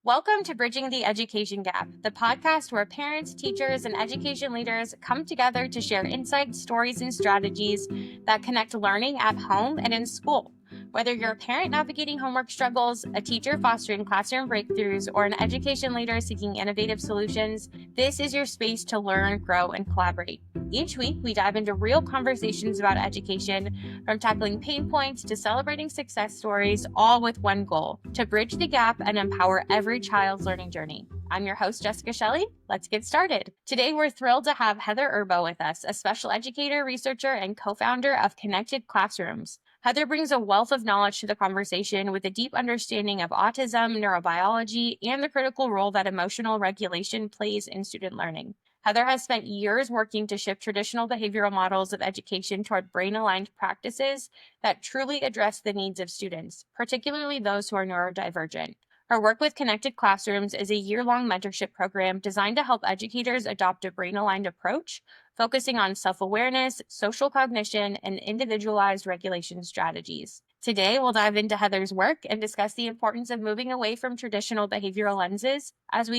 Welcome to Bridging the Education Gap, the podcast where parents, teachers, and education leaders come together to share insights, stories, and strategies that connect learning at home and in school. Whether you're a parent navigating homework struggles, a teacher fostering classroom breakthroughs, or an education leader seeking innovative solutions, this is your space to learn, grow, and collaborate. Each week, we dive into real conversations about education, from tackling pain points to celebrating success stories, all with one goal: to bridge the gap and empower every child's learning journey. I'm your host, Jessica Shelley. Let's get started. Today, we're thrilled to have Heather Urbo with us, a special educator, researcher, and co-founder of Connected Classrooms. Heather brings a wealth of knowledge to the conversation with a deep understanding of autism, neurobiology, and the critical role that emotional regulation plays in student learning. Heather has spent years working to shift traditional behavioral models of education toward brain-aligned practices that truly address the needs of students, particularly those who are neurodivergent. Her work with Connected Classrooms is a year-long mentorship program designed to help educators adopt a brain-aligned approach, focusing on self-awareness, social cognition, and individualized regulation strategies. Today, we'll dive into Heather's work and discuss the importance of moving away from traditional behavioral lenses as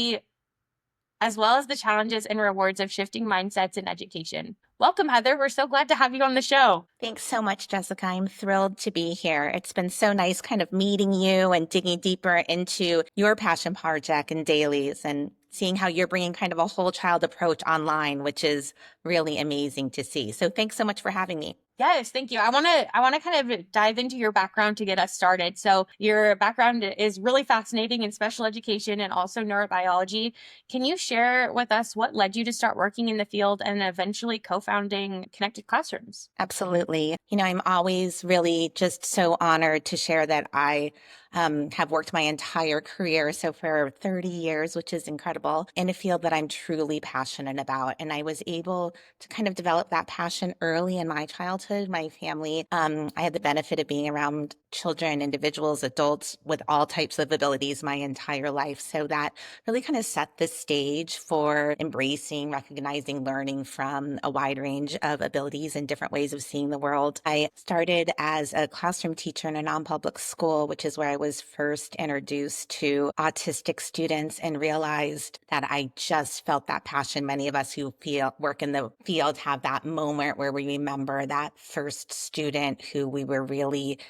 well as the challenges and rewards of shifting mindsets in education. Welcome, Heather. We're so glad to have you on the show. Thanks so much, Jessica. I'm thrilled to be here. It's been so nice kind of meeting you and digging deeper into your passion project and dailies and seeing how you're bringing kind of a whole child approach online, which is really amazing to see. So thanks so much for having me. Yes, thank you. I want to kind of dive into your background to get us started. So your background is really fascinating in special education and also neurobiology. Can you share with us what led you to start working in the field and eventually co-founding Connected Classrooms? Absolutely. I'm always really just so honored to share that I have worked my entire career, so for 30 years, which is incredible, in a field that I'm truly passionate about. And I was able to kind of develop that passion early in my childhood. My family, I had the benefit of being around children, individuals, adults with all types of abilities my entire life. So that really kind of set the stage for embracing, recognizing, learning from a wide range of abilities and different ways of seeing the world. I started as a classroom teacher in a non-public school, which is where I was first introduced to autistic students and realized that I just felt that passion. Many of us who work in the field have that moment where we remember that first student who we were really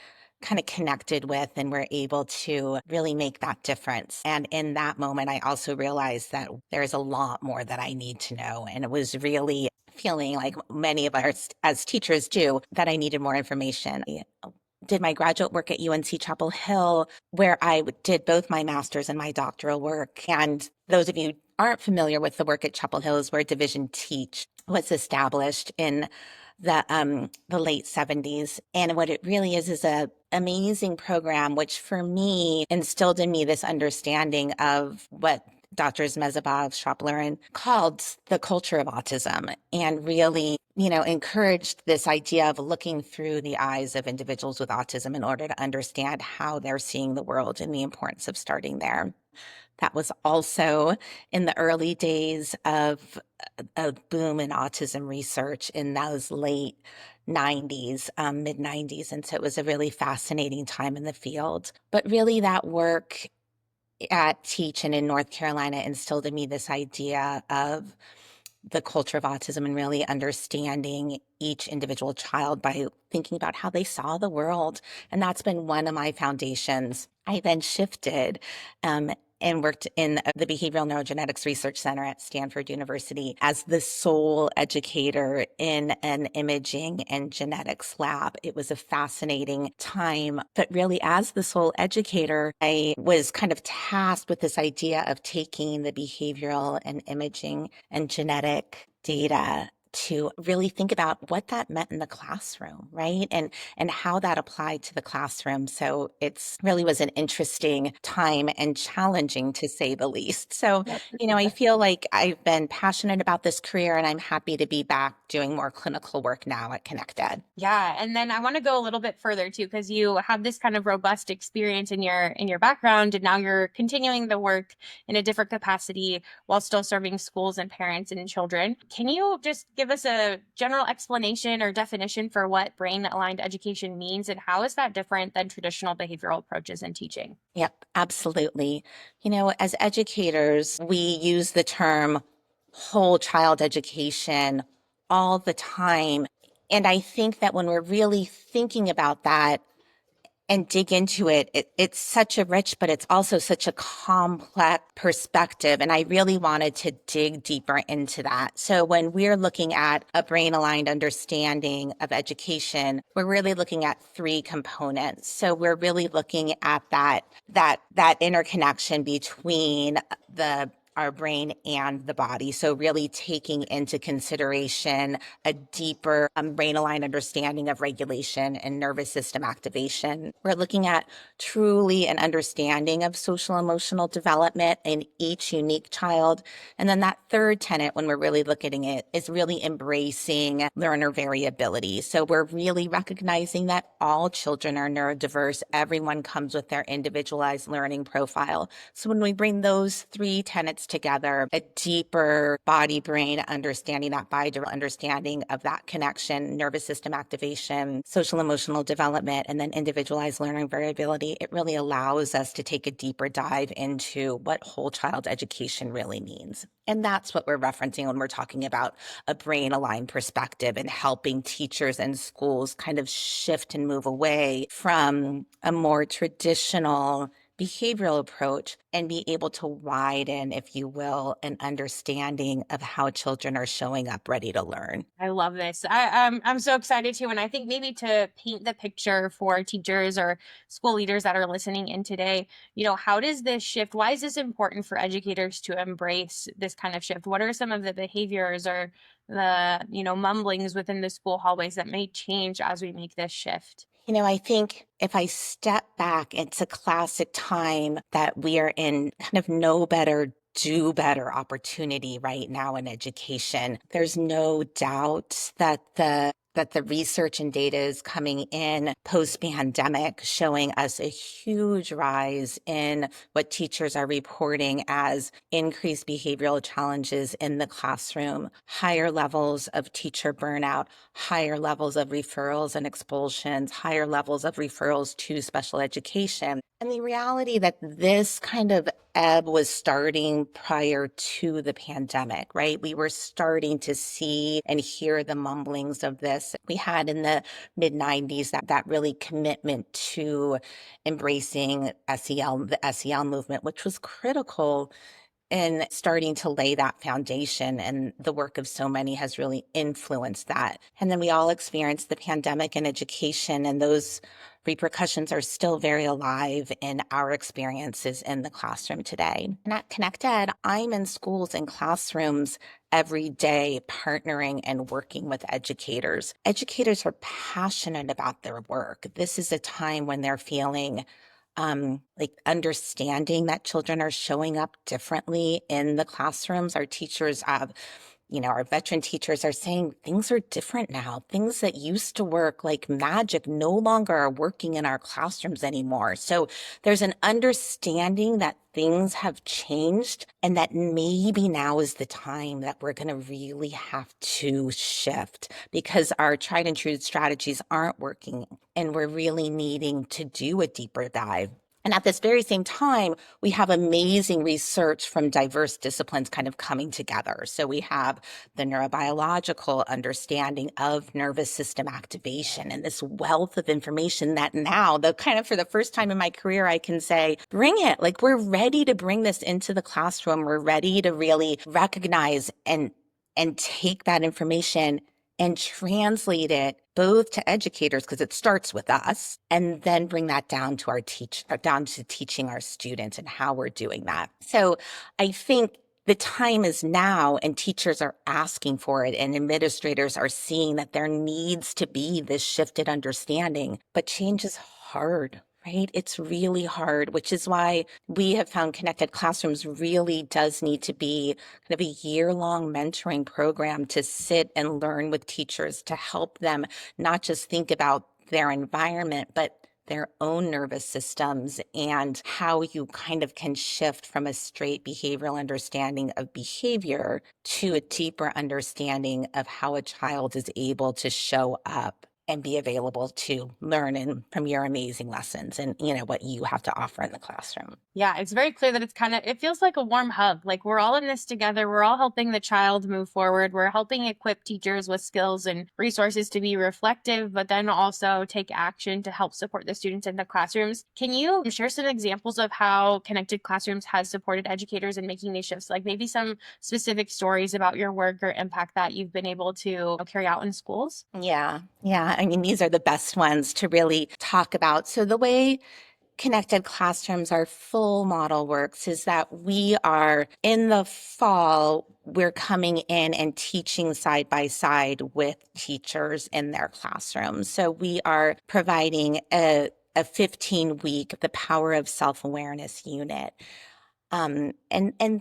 kind of connected with and we're able to really make that difference. And in that moment, I also realized that there's a lot more that I need to know. And it was really feeling like many of us as teachers do, that I needed more information. I did my graduate work at UNC Chapel Hill, where I did both my master's and my doctoral work. And those of you who aren't familiar with the work at Chapel Hill is where Division Teach was established in the late 70s. And what it really is a amazing program, which for me instilled in me this understanding of what Doctors Mezabov, Shoplerin called the culture of autism, and really, encouraged this idea of looking through the eyes of individuals with autism in order to understand how they're seeing the world and the importance of starting there. That was also in the early days of a boom in autism research in those late 90s, mid 90s. And so it was a really fascinating time in the field. But really, that work at Teach and in North Carolina instilled in me this idea of the culture of autism and really understanding each individual child by thinking about how they saw the world. And that's been one of my foundations. I then shifted and worked in the Behavioral Neurogenetics Research Center at Stanford University as the sole educator in an imaging and genetics lab. It was a fascinating time, but really as the sole educator, I was kind of tasked with this idea of taking the behavioral and imaging and genetic data to really think about what that meant in the classroom, right? And how that applied to the classroom. So it's really was an interesting time and challenging to say the least. So, I feel like I've been passionate about this career and I'm happy to be back doing more clinical work now at ConnectEd. Yeah, and then I want to go a little bit further too, because you have this kind of robust experience in your background, and now you're continuing the work in a different capacity while still serving schools and parents and children. Can you just give us a general explanation or definition for what brain aligned education means, and how is that different than traditional behavioral approaches in teaching? Yep, absolutely. As educators, we use the term whole child education all the time. And I think that when we're really thinking about that, and dig into it, it's such a rich, but it's also such a complex perspective. And I really wanted to dig deeper into that. So when we're looking at a brain aligned understanding of education, we're really looking at three components. So we're really looking at that interconnection between our brain and the body. So really taking into consideration a deeper brain aligned understanding of regulation and nervous system activation. We're looking at truly an understanding of social emotional development in each unique child. And then that third tenet, when we're really looking at it, is really embracing learner variability. So we're really recognizing that all children are neurodiverse. Everyone comes with their individualized learning profile. So when we bring those three tenets together, a deeper body brain understanding, that bidirectional understanding of that connection, nervous system activation, social emotional development, and then individualized learning variability, it really allows us to take a deeper dive into what whole child education really means. And that's what we're referencing when we're talking about a brain aligned perspective and helping teachers and schools kind of shift and move away from a more traditional behavioral approach and be able to widen, if you will, an understanding of how children are showing up ready to learn. I love this. I'm so excited too, and I think maybe to paint the picture for teachers or school leaders that are listening in today, how does this shift? Why is this important for educators to embrace this kind of shift? What are some of the behaviors or the mumblings within the school hallways that may change as we make this shift? I think if I step back, it's a classic time that we are in kind of know better, do better opportunity right now in education. There's no doubt that the research and data is coming in post-pandemic, showing us a huge rise in what teachers are reporting as increased behavioral challenges in the classroom, higher levels of teacher burnout, higher levels of referrals and expulsions, higher levels of referrals to special education. And the reality that this kind of ebb was starting prior to the pandemic, right? We were starting to see and hear the mumblings of this. We had in the mid 90s that really commitment to embracing the SEL movement, which was critical and starting to lay that foundation, and the work of so many has really influenced that. And then we all experienced the pandemic in education, and those repercussions are still very alive in our experiences in the classroom today. And at ConnectEd, I'm in schools and classrooms every day partnering and working with educators. Educators are passionate about their work. This is a time when they're feeling like understanding that children are showing up differently in the classrooms. Our teachers have, our veteran teachers are saying things are different now. Things that used to work like magic no longer are working in our classrooms anymore. So there's an understanding that things have changed and that maybe now is the time that we're going to really have to shift because our tried and true strategies aren't working and we're really needing to do a deeper dive. And at this very same time, we have amazing research from diverse disciplines kind of coming together. So we have the neurobiological understanding of nervous system activation and this wealth of information that now, for the first time in my career, I can say, bring it. Like we're ready to bring this into the classroom. We're ready to really recognize and take that information and translate it both to educators, because it starts with us, and then bring that down to down to teaching our students and how we're doing that. So I think the time is now, and teachers are asking for it, and administrators are seeing that there needs to be this shifted understanding, but change is hard. Right? It's really hard, which is why we have found Connected Classrooms really does need to be kind of a year-long mentoring program to sit and learn with teachers to help them not just think about their environment, but their own nervous systems and how you kind of can shift from a straight behavioral understanding of behavior to a deeper understanding of how a child is able to show up and be available to learn and from your amazing lessons and what you have to offer in the classroom. Yeah, it's very clear that it feels like a warm hug. Like we're all in this together. We're all helping the child move forward. We're helping equip teachers with skills and resources to be reflective, but then also take action to help support the students in the classrooms. Can you share some examples of how Connected Classrooms has supported educators in making these shifts? Like maybe some specific stories about your work or impact that you've been able to carry out in schools? Yeah. Yeah. I mean, these are the best ones to really talk about. So the way Connected Classrooms, our full model works is that we are in the fall, we're coming in and teaching side by side with teachers in their classrooms. So we are providing a 15-week, the Power of Self-Awareness unit. And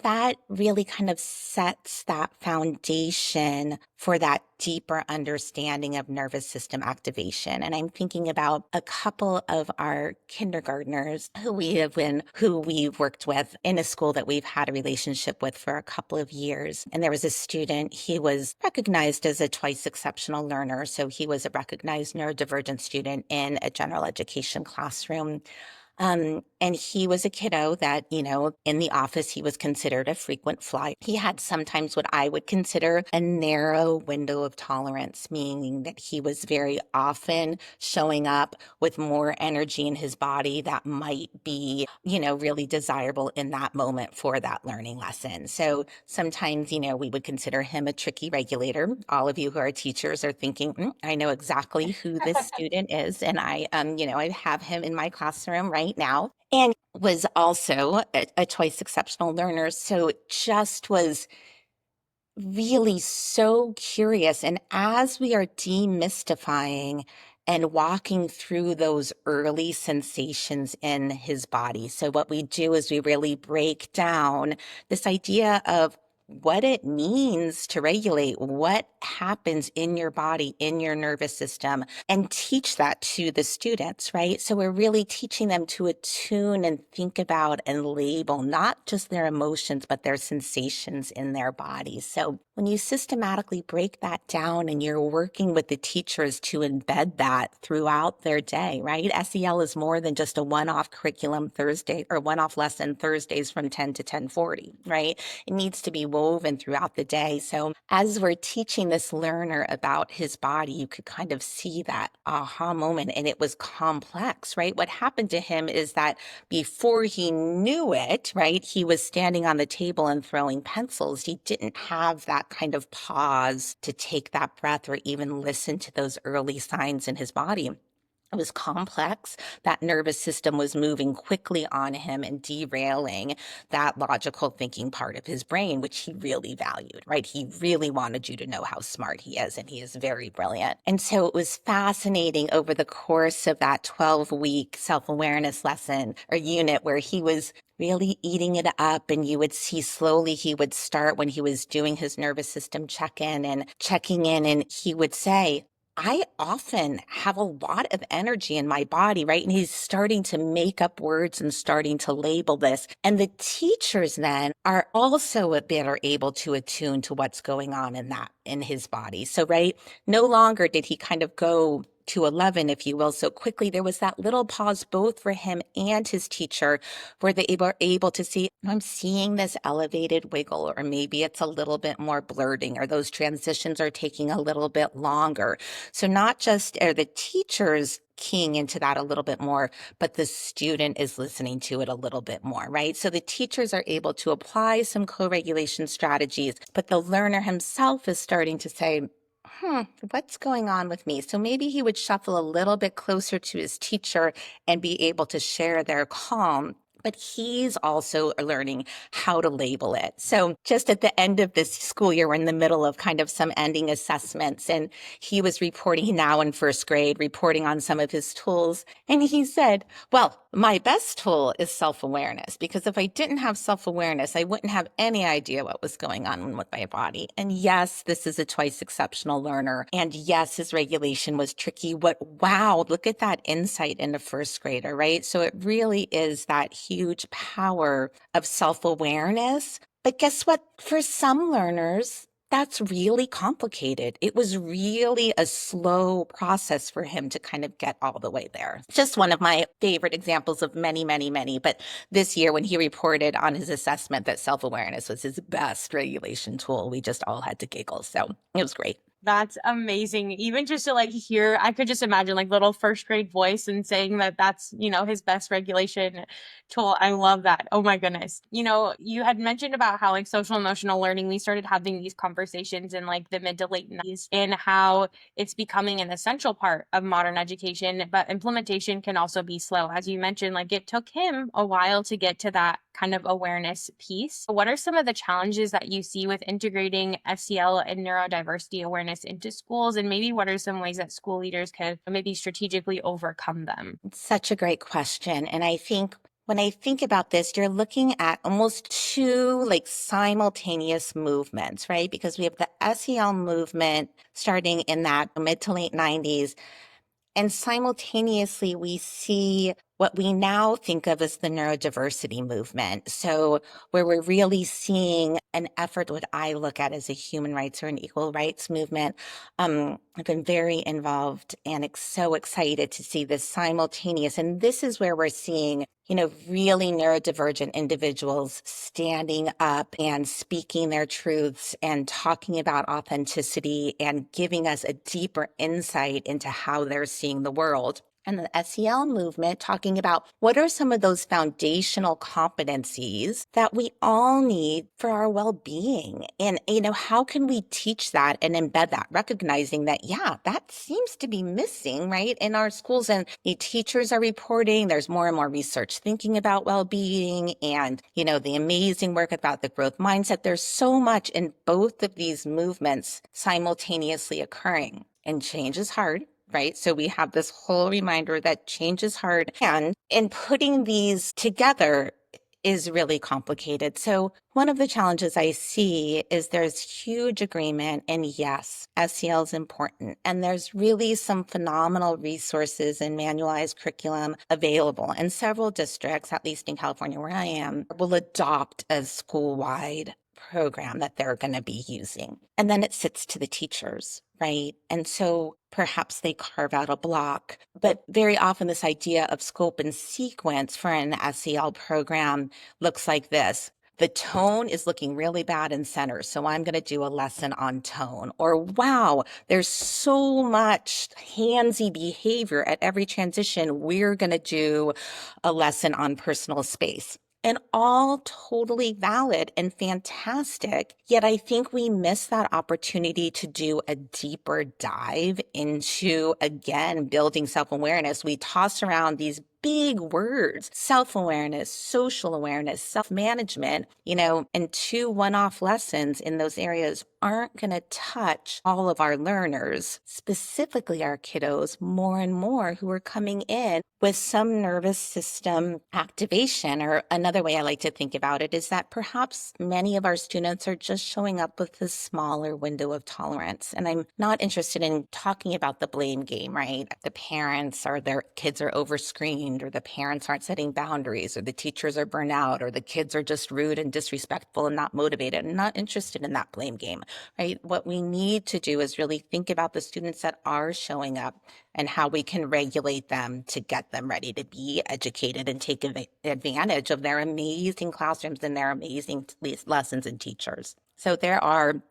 that really kind of sets that foundation for that deeper understanding of nervous system activation. And I'm thinking about a couple of our kindergartners who we've worked with in a school that we've had a relationship with for a couple of years. And there was a student, he was recognized as a twice exceptional learner. So he was a recognized neurodivergent student in a general education classroom. And he was a kiddo that, in the office, he was considered a frequent flyer. He had sometimes what I would consider a narrow window of tolerance, meaning that he was very often showing up with more energy in his body that might be, really desirable in that moment for that learning lesson. So sometimes, we would consider him a tricky regulator. All of you who are teachers are thinking, I know exactly who this student is. And I have him in my classroom right now, and was also a twice exceptional learner. So it just was really so curious. And as we are demystifying and walking through those early sensations in his body, so what we do is we really break down this idea of what it means to regulate, what happens in your body, in your nervous system, and teach that to the students, right? So we're really teaching them to attune and think about and label not just their emotions, but their sensations in their bodies. So when you systematically break that down and you're working with the teachers to embed that throughout their day, right? SEL is more than just a one-off curriculum Thursday or one-off lesson Thursdays from 10 to 10:40, right? It needs to be woven throughout the day. So as we're teaching this learner about his body, you could kind of see that aha moment, and it was complex, right? What happened to him is that before he knew it, right, he was standing on the table and throwing pencils. He didn't have that kind of pause to take that breath or even listen to those early signs in his body. It was complex. That nervous system was moving quickly on him and derailing that logical thinking part of his brain, which he really valued, right? He really wanted you to know how smart he is, and he is very brilliant. And so it was fascinating over the course of that 12-week self-awareness lesson or unit where he was really eating it up. And you would see slowly he would start when he was doing his nervous system check-in and checking in, and he would say, I often have a lot of energy in my body, right? And he's starting to make up words and starting to label this. And the teachers then are also a bit are able to attune to what's going on in his body. So, right, no longer did he kind of go to 11, if you will, so quickly. There was that little pause both for him and his teacher where they were able to see, I'm seeing this elevated wiggle, or maybe it's a little bit more blurting, or those transitions are taking a little bit longer. So not just are the teachers keying into that a little bit more, but the student is listening to it a little bit more, right? So the teachers are able to apply some co-regulation strategies, but the learner himself is starting to say, what's going on with me? So maybe he would shuffle a little bit closer to his teacher and be able to share their calm. But he's also learning how to label it. So just at the end of this school year, we're in the middle of kind of some ending assessments, and he was reporting now in first grade, reporting on some of his tools. And he said, well, My best tool is self-awareness, because if I didn't have self-awareness, I wouldn't have any idea what was going on with my body. And yes, this is a twice exceptional learner. And yes, his regulation was tricky. But wow, look at that insight in a first grader, right? So it really is that huge power of self-awareness. But guess what? For some learners, that's really complicated. It was really a slow process for him to kind of get all the way there. Just one of my favorite examples of many, many, many. But this year, when he reported on his assessment that self-awareness was his best regulation tool, we just all had to giggle. So it was great. That's amazing. Even just to like hear, I could just imagine like little first grade voice and saying that that's, his best regulation tool. I love that. Oh my goodness. You had mentioned about how like social emotional learning, we started having these conversations in like the mid to late 90s and how it's becoming an essential part of modern education, but implementation can also be slow. As you mentioned, like it took him a while to get to that kind of awareness piece. What are some of the challenges that you see with integrating SEL and neurodiversity awareness into schools? And maybe what are some ways that school leaders could maybe strategically overcome them? It's such a great question. And I think when I think about this, you're looking at almost two like simultaneous movements, right? Because we have the SEL movement starting in that mid to late 90s. And simultaneously, we see what we now think of as the neurodiversity movement. So, where we're really seeing an effort, what I look at as a human rights or an equal rights movement. I've been very involved and so excited to see this simultaneous. And this is where we're seeing, really neurodivergent individuals standing up and speaking their truths and talking about authenticity and giving us a deeper insight into how they're seeing the world. And the SEL movement talking about what are some of those foundational competencies that we all need for our well-being. And, how can we teach that and embed that, recognizing that, yeah, that seems to be missing, right, in our schools. And the teachers are reporting there's more and more research thinking about well-being and, the amazing work about the growth mindset. There's so much in both of these movements simultaneously occurring. And change is hard, right? So we have this whole reminder that change is hard, and in putting these together is really complicated. So one of the challenges I see is there's huge agreement, and yes, SEL is important. And there's really some phenomenal resources and manualized curriculum available. And several districts, at least in California where I am, will adopt a school-wide program that they're going to be using. And then it sits to the teachers, right? And so perhaps they carve out a block. But very often this idea of scope and sequence for an SEL program looks like this. The tone is looking really bad in center, so I'm going to do a lesson on tone. Or, wow, there's so much handsy behavior at every transition. We're going to do a lesson on personal space. And all totally valid and fantastic. Yet I think we miss that opportunity to do a deeper dive into, again, building self-awareness. We toss around these big words, self-awareness, social awareness, self-management, and 2 one-off lessons in those areas aren't going to touch all of our learners, specifically our kiddos, more and more who are coming in with some nervous system activation. Or another way I like to think about it is that perhaps many of our students are just showing up with a smaller window of tolerance. And I'm not interested in talking about the blame game, right? The parents or their kids are overscreened, or the parents aren't setting boundaries, or the teachers are burnt out, or the kids are just rude and disrespectful and not motivated. I'm not interested in that blame game, right? What we need to do is really think about the students that are showing up and how we can regulate them to get them ready to be educated and take advantage of their amazing classrooms and their amazing lessons and teachers. So there are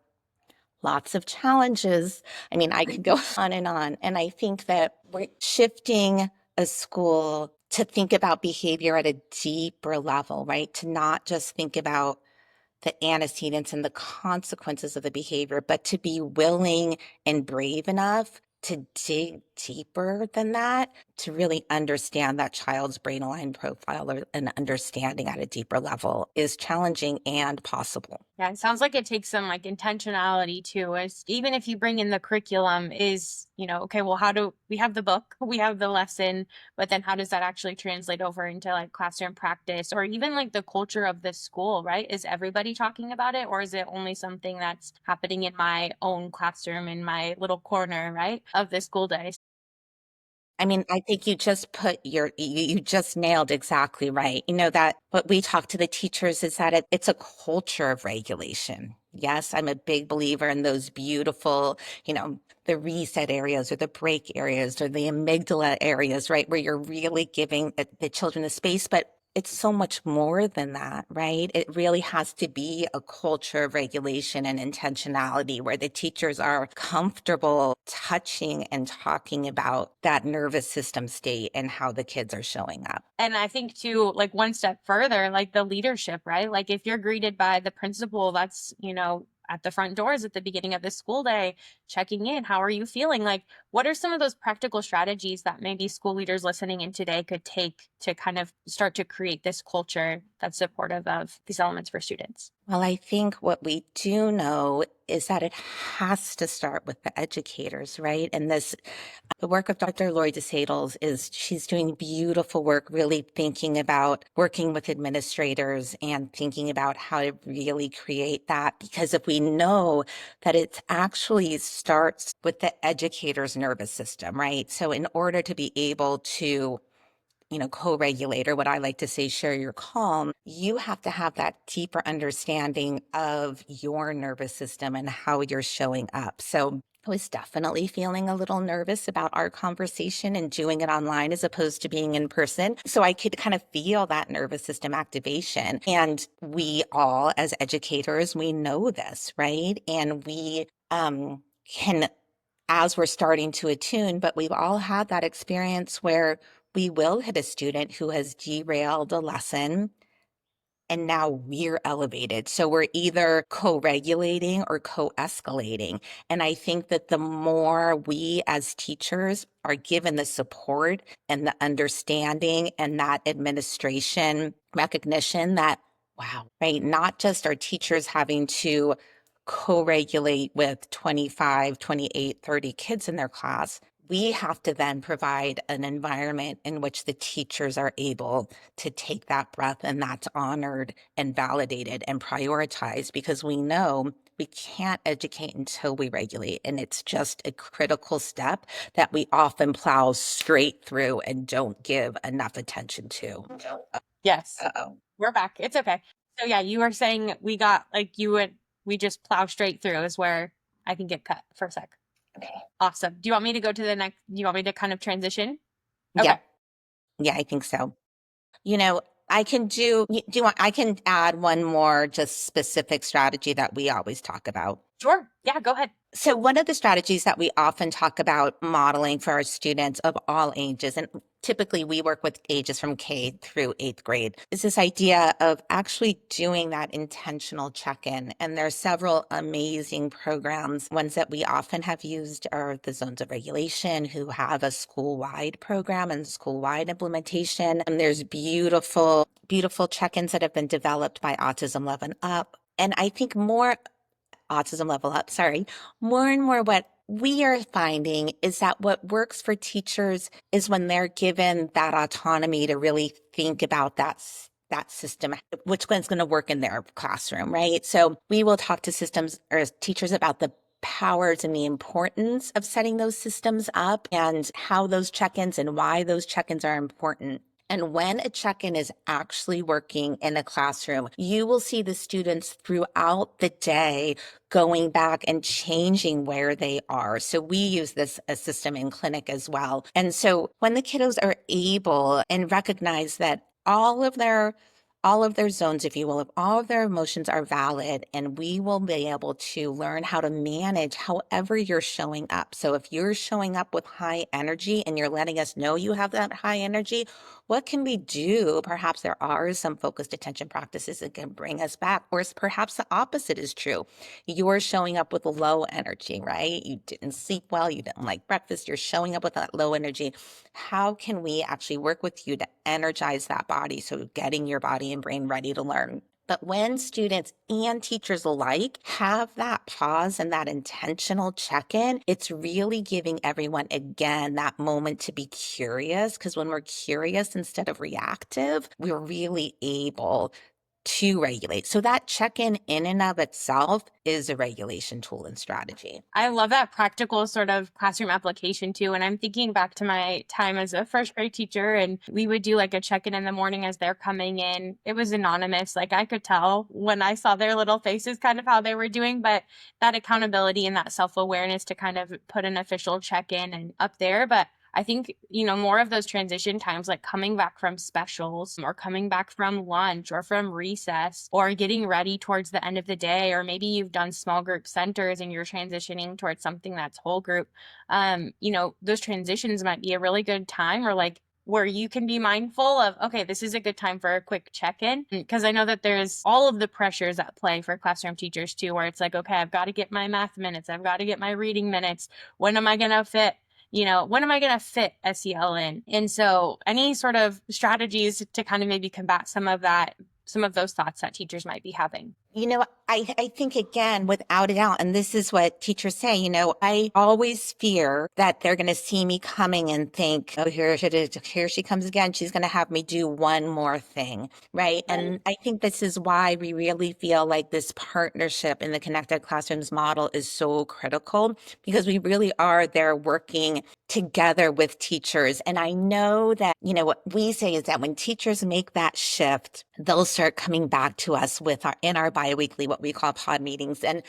lots of challenges. I mean, I could go on. And I think that we're shifting a school to think about behavior at a deeper level, right? To not just think about the antecedents and the consequences of the behavior, but to be willing and brave enough to dig deeper than that to really understand that child's brain aligned profile or an understanding at a deeper level is challenging and possible. Yeah, it sounds like it takes some like intentionality too. Is even if you bring in the curriculum, is, okay, well, how do we have the book, we have the lesson, but then how does that actually translate over into like classroom practice or even like the culture of the school, right? Is everybody talking about it, or is it only something that's happening in my own classroom in my little corner, right, of the school day? I mean, I think you just you just nailed exactly right. You know, that what we talk to the teachers is that it's a culture of regulation. Yes, I'm a big believer in those beautiful, the reset areas or the break areas or the amygdala areas, right? Where you're really giving the children the space, but it's so much more than that, right? It really has to be a culture of regulation and intentionality where the teachers are comfortable touching and talking about that nervous system state and how the kids are showing up. And I think too, like one step further, like the leadership, right? Like if you're greeted by the principal that's, at the front doors at the beginning of the school day, checking in, how are you feeling? Like, what are some of those practical strategies that maybe school leaders listening in today could take to kind of start to create this culture that's supportive of these elements for students? Well, I think what we do know is that it has to start with the educators, right? And the work of Dr. Lori DeSadles is she's doing beautiful work, really thinking about working with administrators and thinking about how to really create that. Because if we know that it actually starts with the educator's nervous system, right? So in order to be able to co-regulate, or what I like to say, share your calm, you have to have that deeper understanding of your nervous system and how you're showing up. So I was definitely feeling a little nervous about our conversation and doing it online as opposed to being in person. So I could kind of feel that nervous system activation. And we all, as educators, we know this, right? And we can, as we're starting to attune, but we've all had that experience where we will hit a student who has derailed a lesson and now we're elevated. So we're either co-regulating or co-escalating. And I think that the more we as teachers are given the support and the understanding and that administration recognition that, wow, right, not just our teachers having to co-regulate with 25, 28, 30 kids in their class, we have to then provide an environment in which the teachers are able to take that breath and that's honored and validated and prioritized, because we know we can't educate until we regulate. And it's just a critical step that we often plow straight through and don't give enough attention to. Yes, Uh-oh. we're back. It's okay. So yeah, you were saying we got like we just plow straight through is where I can get cut for a sec. Okay. Awesome. Do you want me to go to the next? Do you want me to kind of transition? Okay. Yep. Yeah, I think so. You know, I can I can add one more just specific strategy that we always talk about. Sure. Yeah, go ahead. So one of the strategies that we often talk about modeling for our students of all ages, and typically we work with ages from K through 8th grade, is this idea of actually doing that intentional check-in. And there are several amazing programs. Ones that we often have used are the Zones of Regulation, who have a school-wide program and school-wide implementation. And there's beautiful, beautiful check-ins that have been developed by Autism Level Up. And I think Autism Level Up, sorry. More and more what we are finding is that what works for teachers is when they're given that autonomy to really think about that system, which one's going to work in their classroom, right? So we will talk to systems or teachers about the powers and the importance of setting those systems up and how those check-ins and why those check-ins are important. And when a check-in is actually working in a classroom, you will see the students throughout the day going back and changing where they are. So we use this as system in clinic as well. And so when the kiddos are able and recognize that all of their zones, if you will, of all of their emotions are valid, and we will be able to learn how to manage however you're showing up. So if you're showing up with high energy and you're letting us know you have that high energy, what can we do? Perhaps there are some focused attention practices that can bring us back, or perhaps the opposite is true. You're showing up with a low energy, right? You didn't sleep well, you didn't like breakfast, you're showing up with that low energy. How can we actually work with you to energize that body? So getting your body and brain ready to learn. But when students and teachers alike have that pause and that intentional check in, it's really giving everyone, again, that moment to be curious. Because when we're curious instead of reactive, we're really able to regulate. So that check in and of itself is a regulation tool and strategy. I love that practical sort of classroom application too. And I'm thinking back to my time as a first grade teacher, and we would do like a check-in in the morning as they're coming in. It was anonymous. Like I could tell when I saw their little faces kind of how they were doing, but that accountability and that self-awareness to kind of put an official check-in and up there. But I think, more of those transition times, like coming back from specials or coming back from lunch or from recess or getting ready towards the end of the day, or maybe you've done small group centers and you're transitioning towards something that's whole group. Those transitions might be a really good time, or like where you can be mindful of, okay, this is a good time for a quick check-in. Because I know that there's all of the pressures at play for classroom teachers too, where it's like, okay, I've got to get my math minutes, I've got to get my reading minutes. When am I going to fit when am I going to fit SEL in? And so any sort of strategies to kind of maybe combat some of those thoughts that teachers might be having. I think again, without a doubt, and this is what teachers say, I always fear that they're going to see me coming and think, oh, here she comes again. She's going to have me do one more thing. Right. And I think this is why we really feel like this partnership in the connected classrooms model is so critical, because we really are there working together with teachers. And I know that, what we say is that when teachers make that shift, they'll start coming back to us in our biweekly, what we call pod meetings, and,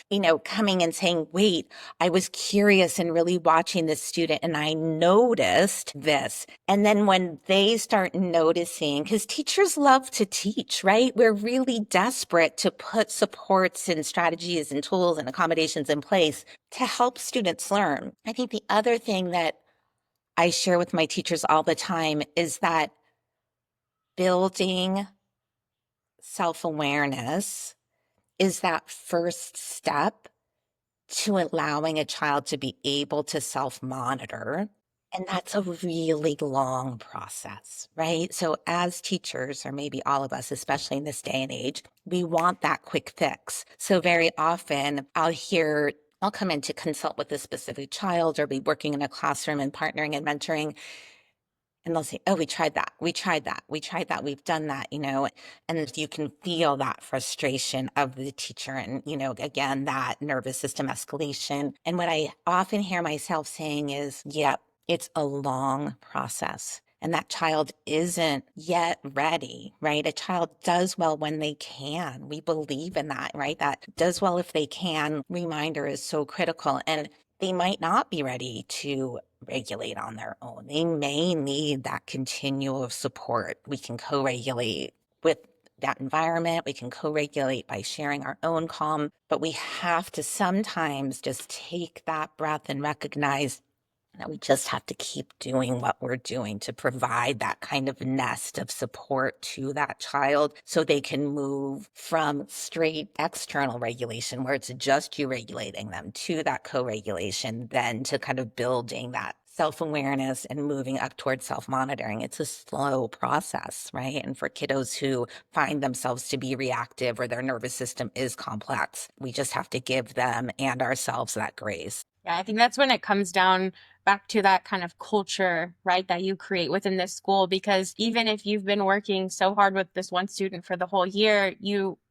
coming and saying, wait, I was curious and really watching this student and I noticed this. And then when they start noticing, because teachers love to teach, right? We're really desperate to put supports and strategies and tools and accommodations in place to help students learn. I think the other thing that I share with my teachers all the time is that building self-awareness is that first step to allowing a child to be able to self-monitor. And that's a really long process, right? So as teachers, or maybe all of us, especially in this day and age, we want that quick fix. So very often I'll come in to consult with a specific child or be working in a classroom and partnering and mentoring. And they'll say, oh, we tried that. We tried that. We tried that. We've done that, and you can feel that frustration of the teacher and, again, that nervous system escalation. And what I often hear myself saying is, yep, it's a long process. And that child isn't yet ready, right? A child does well when they can. We believe in that, right? That does well if they can. Reminder is so critical. And they might not be ready to regulate on their own. They may need that continual support. We can co-regulate with that environment. We can co-regulate by sharing our own calm, but we have to sometimes just take that breath and recognize that we just have to keep doing what we're doing to provide that kind of nest of support to that child so they can move from straight external regulation, where it's just you regulating them, to that co-regulation, then to kind of building that self-awareness and moving up towards self-monitoring. It's a slow process, right? And for kiddos who find themselves to be reactive or their nervous system is complex, we just have to give them and ourselves that grace. Yeah, I think that's when it comes down back to that kind of culture, right, that you create within this school. Because even if you've been working so hard with this one student for the whole year,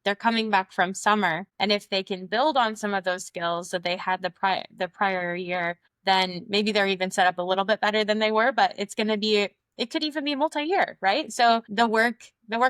they're coming back from summer. And if they can build on some of those skills that they had the prior year, then maybe they're even set up a little bit better than they were, but it could even be multi-year, right? So the work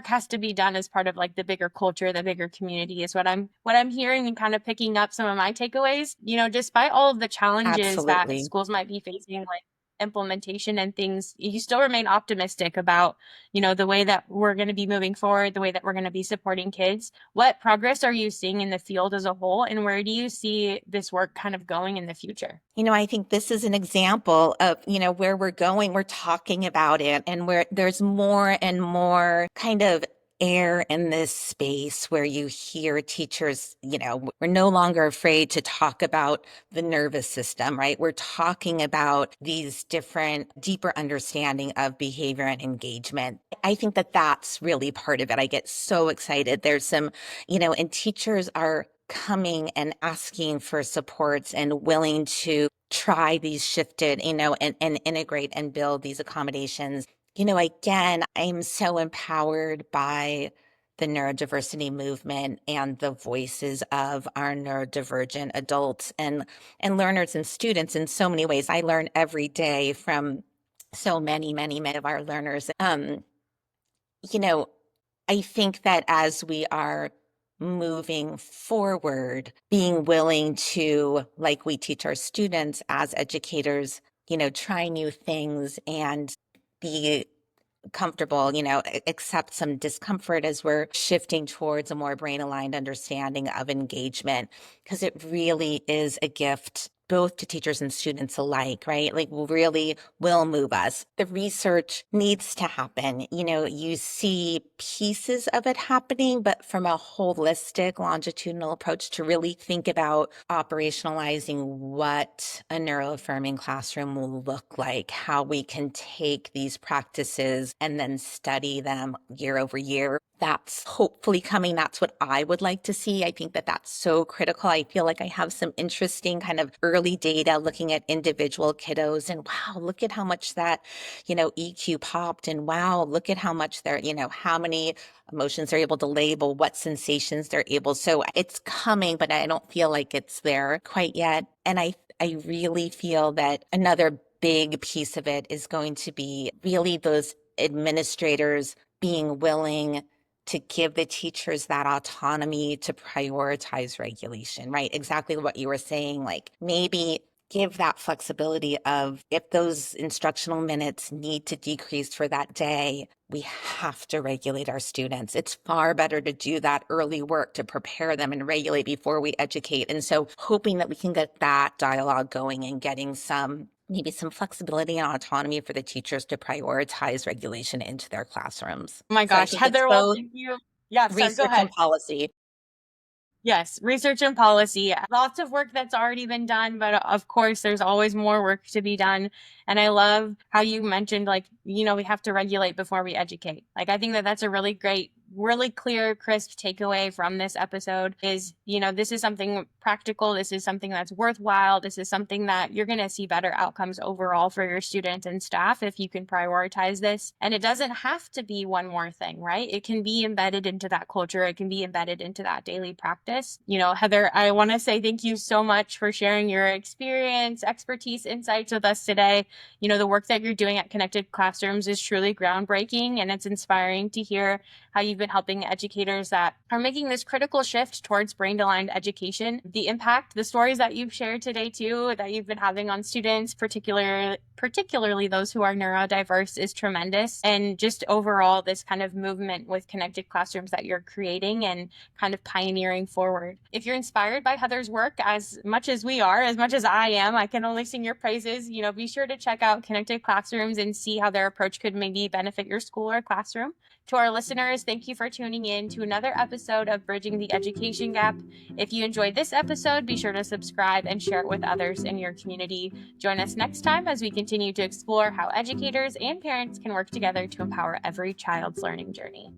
has to be done as part of like the bigger culture, the bigger community is what I'm hearing, and kind of picking up some of my takeaways. Despite all of the challenges that Absolutely. schools might be facing, like implementation and things, you still remain optimistic about, the way that we're going to be moving forward, the way that we're going to be supporting kids. What progress are you seeing in the field as a whole, and where do you see this work kind of going in the future? I think this is an example of, where we're going. We're talking about it, and where there's more and more kind of air in this space where you hear teachers, we're no longer afraid to talk about the nervous system, right? We're talking about these different, deeper understanding of behavior and engagement. I think that that's really part of it. I get so excited. There's some, and teachers are coming and asking for supports and willing to try these shifted, and integrate and build these accommodations. Again, I'm so empowered by the neurodiversity movement and the voices of our neurodivergent adults and learners and students in so many ways. I learn every day from so many, many, many of our learners. You know, I think that as we are moving forward, being willing to, like we teach our students as educators, try new things and be comfortable, accept some discomfort as we're shifting towards a more brain aligned understanding of engagement, because it really is a gift both to teachers and students alike, right? Like really will move us. The research needs to happen. You see pieces of it happening, but from a holistic longitudinal approach to really think about operationalizing what a neuroaffirming classroom will look like, how we can take these practices and then study them year over year. That's hopefully coming. That's what I would like to see. I think that that's so critical. I feel like I have some interesting kind of early data looking at individual kiddos, and wow, look at how much that, EQ popped, and wow, look at how much they're, how many emotions they're able to label, what sensations they're able. So it's coming, but I don't feel like it's there quite yet. And I really feel that another big piece of it is going to be really those administrators being willing to give the teachers that autonomy to prioritize regulation, right? Exactly what you were saying, like maybe give that flexibility of if those instructional minutes need to decrease for that day, we have to regulate our students. It's far better to do that early work to prepare them and regulate before we educate. And so hoping that we can get that dialogue going and getting maybe some flexibility and autonomy for the teachers to prioritize regulation into their classrooms. Oh my So I gosh, think it's Heather, well, both thank you. Yeah, sorry, go research and ahead. policy. Yes, research and policy. Lots of work that's already been done, but of course, there's always more work to be done. And I love how you mentioned, like, we have to regulate before we educate. Like, I think that that's a really great, really clear, crisp takeaway from this episode is, this is something practical. This is something that's worthwhile. This is something that you're going to see better outcomes overall for your students and staff if you can prioritize this. And it doesn't have to be one more thing, right? It can be embedded into that culture. It can be embedded into that daily practice. Heather, I want to say thank you so much for sharing your experience, expertise, insights with us today. The work that you're doing at Connected Classrooms is truly groundbreaking, and it's inspiring to hear how you've been helping educators that are making this critical shift towards brain-aligned education. The impact, the stories that you've shared today too, that you've been having on students, particularly those who are neurodiverse, is tremendous. And just overall, this kind of movement with Connected Classrooms that you're creating and kind of pioneering forward. If you're inspired by Heather's work as much as we are, as much as I am, I can only sing your praises. Be sure to check out Connected Classrooms and see how their approach could maybe benefit your school or classroom. To our listeners, thank you for tuning in to another episode of Bridging the Education Gap. If you enjoyed this episode, be sure to subscribe and share it with others in your community. Join us next time as we continue to explore how educators and parents can work together to empower every child's learning journey.